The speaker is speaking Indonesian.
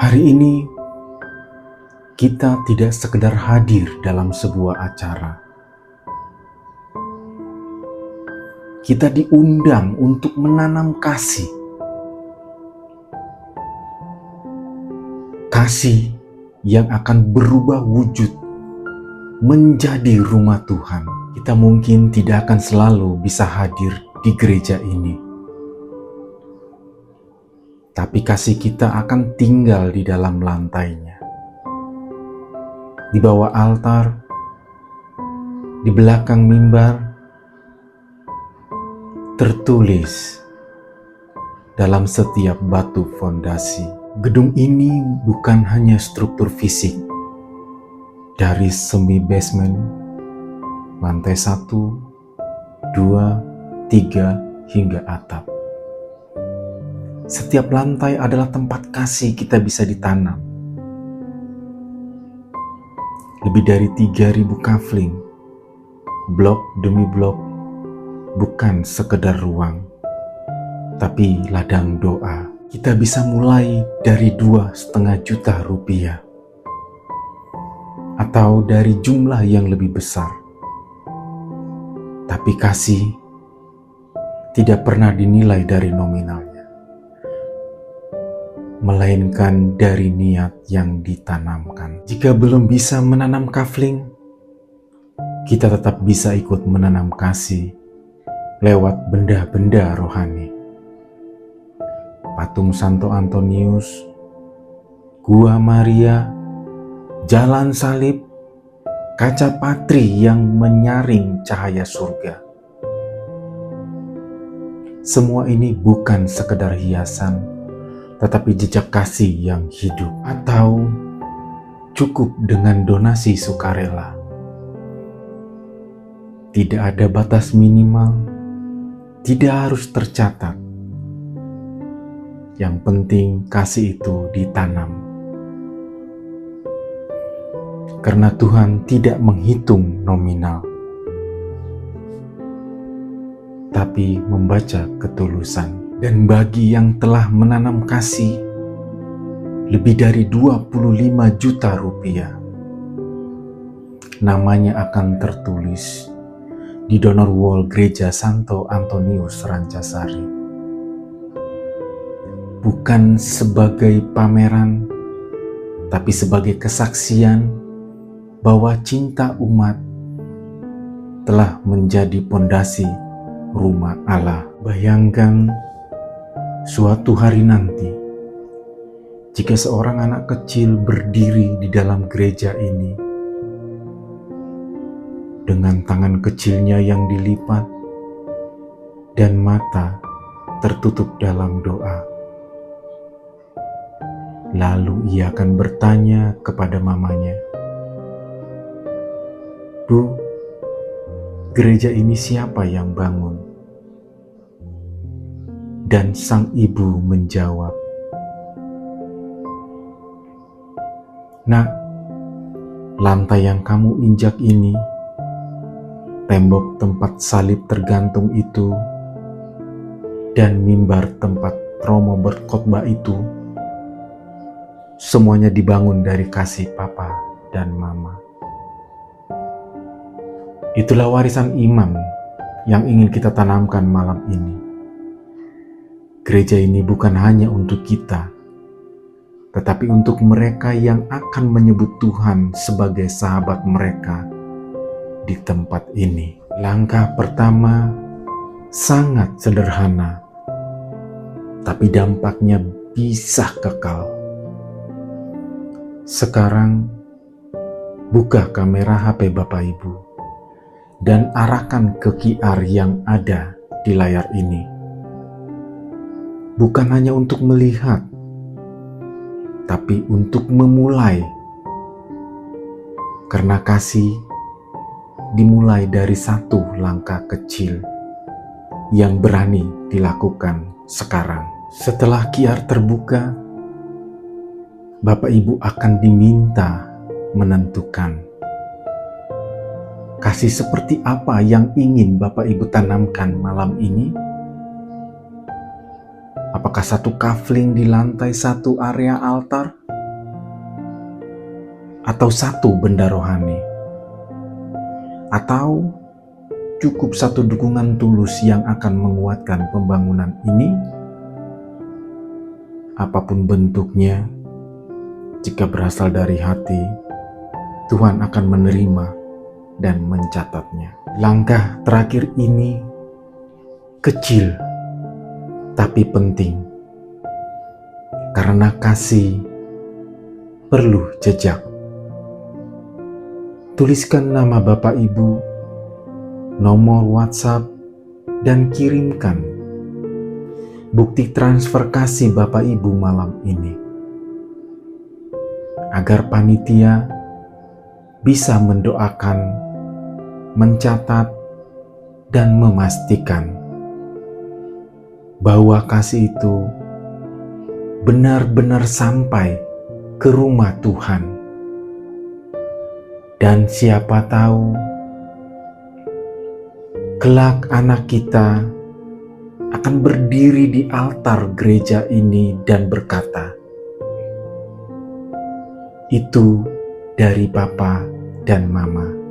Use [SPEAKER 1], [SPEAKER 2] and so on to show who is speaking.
[SPEAKER 1] Hari ini kita tidak sekedar hadir dalam sebuah acara. Kita diundang untuk menanam kasih. Kasih yang akan berubah wujud menjadi rumah Tuhan. Kita mungkin tidak akan selalu bisa hadir di gereja ini, tapi kasih kita akan tinggal di dalam lantainya. Di bawah altar, di belakang mimbar, tertulis dalam setiap batu fondasi. Gedung ini bukan hanya struktur fisik, dari semi basement, lantai 1, 2, 3, hingga atap. Setiap lantai adalah tempat kasih kita bisa ditanam. Lebih dari 3.000 kafling, blok demi blok, bukan sekedar ruang, tapi ladang doa. Kita bisa mulai dari 2,5 juta rupiah, atau dari jumlah yang lebih besar. Tapi kasih tidak pernah dinilai dari nominalnya, melainkan dari niat yang ditanamkan. Jika belum bisa menanam kafling, kita tetap bisa ikut menanam kasih lewat benda-benda rohani. Patung Santo Antonius, Gua Maria, Jalan Salib, kaca patri yang menyaring cahaya surga. Semua ini bukan sekedar hiasan, tetapi jejak kasih yang hidup. Atau cukup dengan donasi sukarela. Tidak ada batas minimal, tidak harus tercatat. Yang penting kasih itu ditanam. Karena Tuhan tidak menghitung nominal, tapi membaca ketulusan. Dan bagi yang telah menanam kasih lebih dari 25 juta rupiah, namanya akan tertulis di donor wall Gereja Santo Antonius Rancasari. Bukan sebagai pameran, tapi sebagai kesaksian bahwa cinta umat telah menjadi pondasi rumah Allah. Bayangkan suatu hari nanti, jika seorang anak kecil berdiri di dalam gereja ini dengan tangan kecilnya yang dilipat dan mata tertutup dalam doa. Lalu ia akan bertanya kepada mamanya, "Bu, gereja ini siapa yang bangun?" Dan sang ibu menjawab, "Nak, lantai yang kamu injak ini, tembok tempat salib tergantung itu, dan mimbar tempat Romo berkhotbah itu, semuanya dibangun dari kasih papa dan mama." Itulah warisan iman yang ingin kita tanamkan malam ini. Gereja ini bukan hanya untuk kita, tetapi untuk mereka yang akan menyebut Tuhan sebagai sahabat mereka di tempat ini. Langkah pertama sangat sederhana, tapi dampaknya bisa kekal. Sekarang, buka kamera HP Bapak Ibu dan arahkan ke QR yang ada di layar ini. Bukan hanya untuk melihat, tapi untuk memulai. Karena kasih dimulai dari satu langkah kecil yang berani dilakukan sekarang. Setelah QR terbuka, Bapak Ibu akan diminta menentukan kasih seperti apa yang ingin Bapak Ibu tanamkan malam ini. Apakah satu kafling di lantai 1 area altar? atau satu benda rohani, atau cukup satu dukungan tulus yang akan menguatkan pembangunan ini, apapun bentuknya, jika berasal dari hati, Tuhan akan menerima dan mencatatnya. Langkah terakhir ini kecil tapi penting, karena kasih perlu jejak. Tuliskan nama Bapak Ibu, nomor WhatsApp, dan kirimkan bukti transfer kasih Bapak Ibu malam ini, agar panitia bisa mendoakan, mencatat, dan memastikan bahwa kasih itu benar-benar sampai ke rumah Tuhan. Dan siapa tahu kelak anak kita akan berdiri di altar gereja ini dan berkata, "Itu dari Papa dan Mama."